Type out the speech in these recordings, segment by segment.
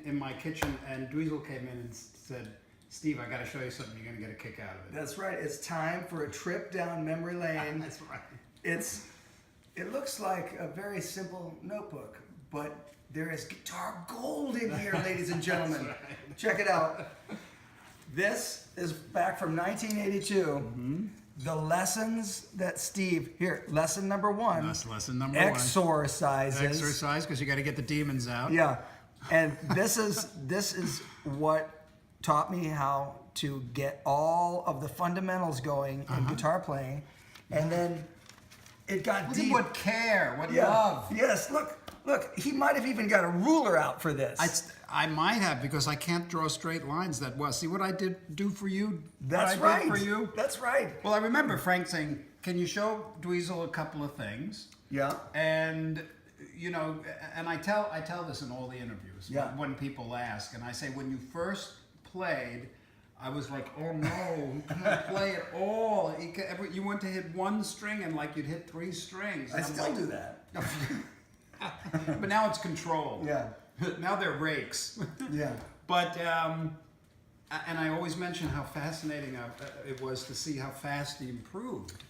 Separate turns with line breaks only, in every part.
in my kitchen, and Dweezil came in and said, "Steve, I got to show you something. You're gonna get a kick out of it."
That's right. It's time for a trip down memory lane.
That's right.
It looks like a very simple notebook, but there is guitar gold in here, ladies and gentlemen.
Right.
Check it out. This is back from 1982. Mm-hmm. The lessons that Steve, here, lesson number 1.
That's lesson number
exorcises.
1. Exercise, because you got to get the demons out.
Yeah. And this is what taught me how to get all of the fundamentals going in guitar playing. And then it got deep.
What care, what love.
Yes, look, he might have even got a ruler out for this.
I might have, because I can't draw straight lines that well. See what I do for you?
That's
what I
right.
did for you?
That's right.
Well, I remember Frank saying, "Can you show Dweezil a couple of things?"
Yeah.
And you know, and I tell this in all the interviews.
Yeah.
When people ask, and I say, when you first played, I was like, "Oh no, you can't play it all. You went to hit one string, and like you'd hit 3 strings."
I still do that.
But now it's controlled.
Yeah.
Now they're rakes.
Yeah.
But, and I always mention how fascinating it was to see how fast he improved.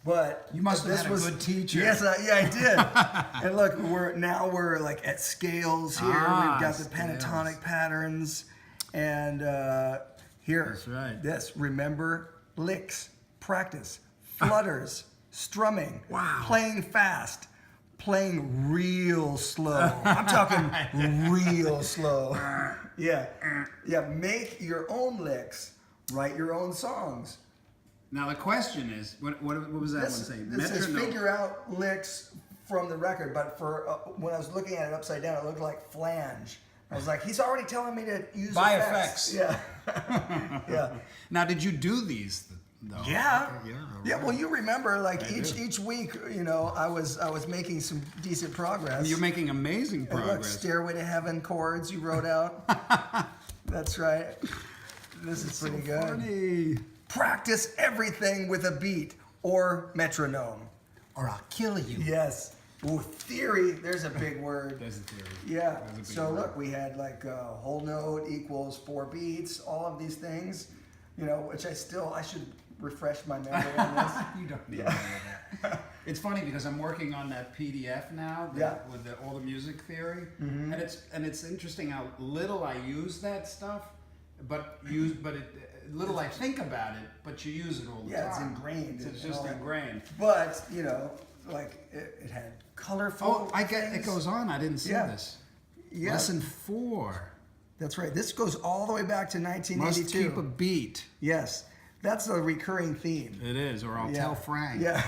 But
you must have had a good teacher.
Yes, I did. And look, we're like at scales here. We've got the pentatonic patterns, and here.
That's right.
This, remember licks, practice, flutters, strumming, playing fast. Playing real slow. I'm talking real slow. Yeah. Make your own licks. Write your own songs.
Now the question is, what was that one saying?
This is figure out licks from the record, but for when I was looking at it upside down, it looked like flange. I was like, he's already telling me to use
effects.
Yeah. Yeah.
Now, did you do these? No.
Yeah.
Okay,
Yeah. Well, you remember, like each week, you know, I was making some decent progress.
You're making amazing progress.
And look, "Stairway to Heaven" chords you wrote out. That's right. This is pretty good.
Funny.
Practice everything with a beat or metronome,
or I'll kill you.
Yes. Ooh, theory. There's a big word.
There's a theory.
Yeah. So look, we had like whole note equals 4 beats. All of these things, you know, which I should refresh my memory on this.
You don't need that. It's funny because I'm working on that PDF now with all the music theory, and it's interesting how little I use that stuff, but little I think about it, but you use it all the time.
Yeah, it's ingrained.
It's just ingrained.
But you know, like it had colorful.
Oh, I get it goes on. I didn't see this.
Yeah.
Lesson 4.
That's right. This goes all the way back to 1982.
Must keep a beat.
Yes. That's a recurring theme.
It is, or I'll tell Frank.
Yeah.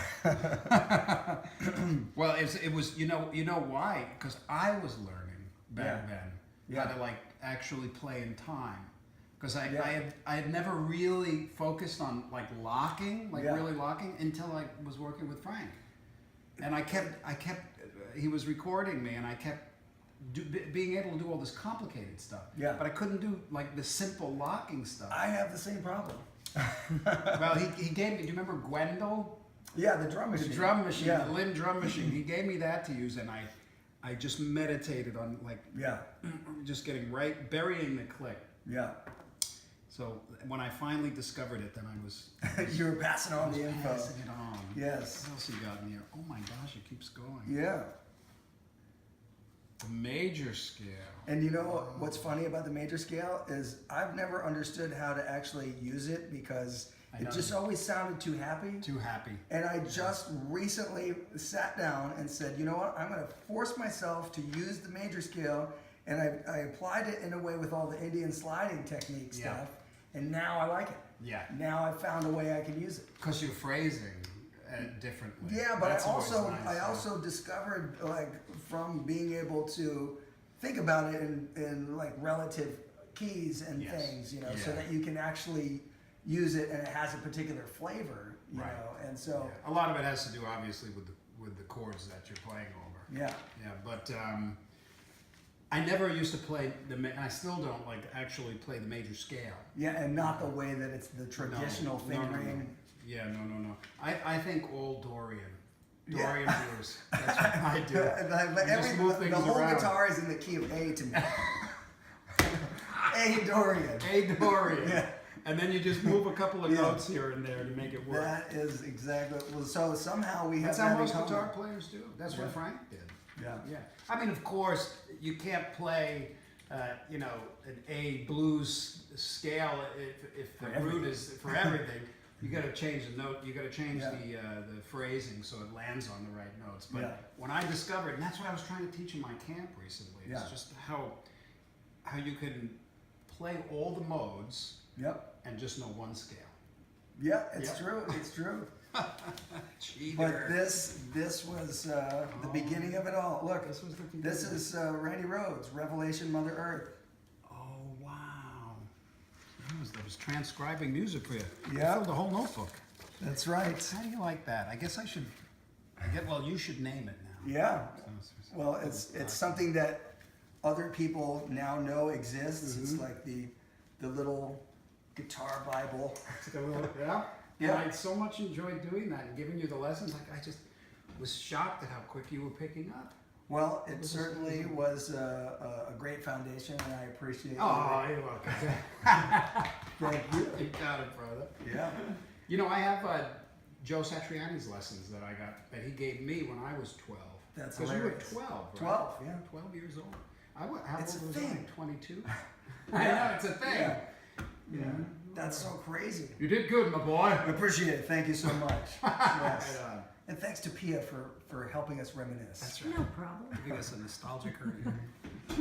Well, it was, you know why? Because I was learning back then how to like actually play in time. Because I had never really focused on like locking, really locking, until I was working with Frank. And I kept, he was recording me, and I kept being able to do all this complicated stuff.
Yeah.
But I couldn't do like the simple locking stuff.
I have the same problem.
Well, he gave me, do you remember Gwendol?
Yeah, the drum machine.
The drum machine, the Lynn drum machine. He gave me that to use, and I just meditated on like just getting right, burying the click.
Yeah.
So when I finally discovered it, then I was
you were passing on the info.
Passing it on.
Yes.
What else you got in here? Oh my gosh, it keeps going.
Yeah.
The major scale.
And you know what's funny about the major scale is I've never understood how to actually use it because it just always sounded too happy.
Too happy.
And I just recently sat down and said, you know what, I'm going to force myself to use the major scale, and I applied it in a way with all the Indian sliding technique stuff, and now I like it.
Yeah.
Now I've found a way I can use it.
Because you're phrasing differently.
Yeah, but
That's
I also
nice,
discovered, like, from being able to think about it in like relative keys and things, you know, so that you can actually use it and it has a particular flavor, you know, and so
a lot of it has to do obviously with the chords that you're playing over.
Yeah.
Yeah, but I never used to play and I still don't like actually play the major scale.
Yeah, and not the way that it's the traditional fingering.
No. Yeah, no. I think all Dorian blues. That's what I do.
The whole guitar is in the key of A to me. A Dorian.
A Dorian.
Yeah.
And then you just move a couple of notes here and there to make it work.
That is exactly. Well, so somehow we have
That's how
that in
most
common.
guitar players do. That's what Frank did.
Yeah.
Yeah. I mean, of course, you can't play, an A blues scale if the root is for everything. You got to change the note. You got to change the phrasing so it lands on the right notes. But when I discovered, and that's what I was trying to teach in my camp recently, is just how you can play all the modes.
Yep.
And just know one scale.
Yeah, it's true. It's true.
Cheater.
But this was the beginning of it all. Look,
this was the beginning.
This is Randy Rhoads, Revelation Mother Earth.
Oh wow! That was transcribing music for you.
Yeah.
I filled the whole notebook.
That's right.
How do you like that? I guess I should. Well, you should name it now.
Yeah. Well, it's something that other people now know exists.
Mm-hmm.
It's like the little guitar Bible.
Yeah.
Yeah.
And I so much enjoyed doing that and giving you the lessons. Like I just was shocked at how quick you were picking up.
Well, it certainly was a great foundation, and I appreciate it.
Oh, you're welcome.
Thank you.
You got it, brother.
Yeah.
You know, I have Joe Satriani's lessons that I got that he gave me when I was 12.
That's
because you
hilarious.
were 12, right?
12, yeah.
12 years old. How
It's
old
a
was
thing.
I? 22. I know it's a thing.
Yeah. Yeah. That's so crazy.
You did good, my boy.
I appreciate it. Thank you so much. Yes.
Right on.
And thanks to Pia for helping us reminisce.
That's right.
No problem.
Giving us a nostalgic hurry.